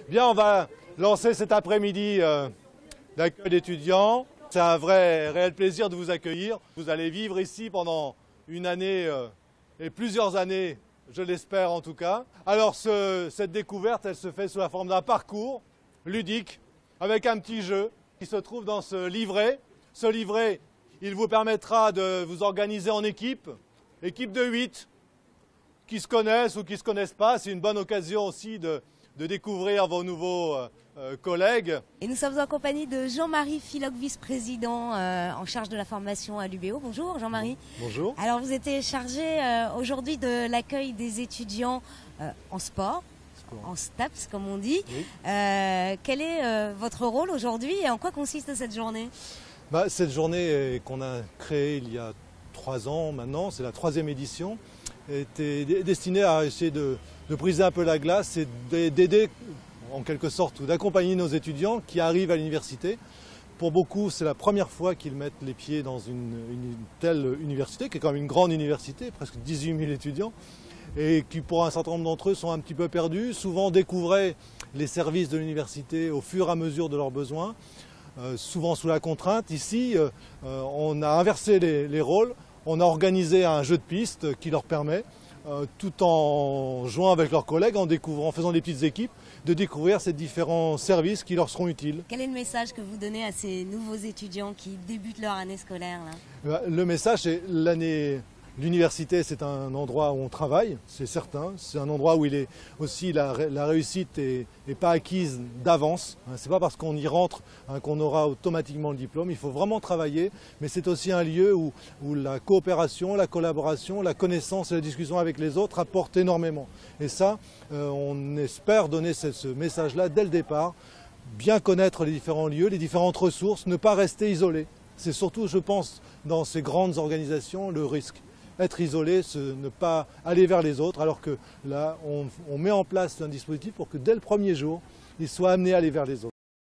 Bien, on va lancer cet après-midi d'accueil d'étudiants. C'est un réel plaisir de vous accueillir. Vous allez vivre ici pendant une année et plusieurs années, je l'espère en tout cas. Alors cette découverte, elle se fait sous la forme d'un parcours ludique avec un petit jeu qui se trouve dans ce livret. Ce livret, il vous permettra de vous organiser en équipe de 8 qui se connaissent ou qui ne se connaissent pas. C'est une bonne occasion aussi de découvrir vos nouveaux collègues. Et nous sommes en compagnie de Jean-Marie Philoc, vice-président en charge de la formation à l'UBO. Bonjour Jean-Marie. Bonjour. Alors vous étiez chargé aujourd'hui de l'accueil des étudiants en sport, en STAPS comme on dit. Oui. Quel est votre rôle aujourd'hui et en quoi consiste cette journée? Cette journée qu'on a créée il y a 3 ans maintenant, c'est la 3e édition, était destinée à essayer de briser un peu la glace et d'aider en quelque sorte ou d'accompagner nos étudiants qui arrivent à l'université. Pour beaucoup, c'est la première fois qu'ils mettent les pieds dans une telle université, qui est quand même une grande université, presque 18 000 étudiants, et qui pour un certain nombre d'entre eux sont un petit peu perdus, souvent découvraient les services de l'université au fur et à mesure de leurs besoins, souvent sous la contrainte. Ici, on a inversé les rôles, on a organisé un jeu de piste qui leur permet, tout en jouant avec leurs collègues, en faisant des petites équipes, de découvrir ces différents services qui leur seront utiles. Quel est le message que vous donnez à ces nouveaux étudiants qui débutent leur année scolaire là? Le message, c'est l'université, c'est un endroit où on travaille, c'est certain. C'est un endroit où la réussite n'est pas acquise d'avance. Ce n'est pas parce qu'on y rentre qu'on aura automatiquement le diplôme. Il faut vraiment travailler, mais c'est aussi un lieu où la coopération, la collaboration, la connaissance et la discussion avec les autres apportent énormément. Et ça, on espère donner ce message-là dès le départ. Bien connaître les différents lieux, les différentes ressources, ne pas rester isolé. C'est surtout, je pense, dans ces grandes organisations, le risque. Être isolé, ne pas aller vers les autres, alors que là, on met en place un dispositif pour que dès le premier jour, ils soient amenés à aller vers les autres.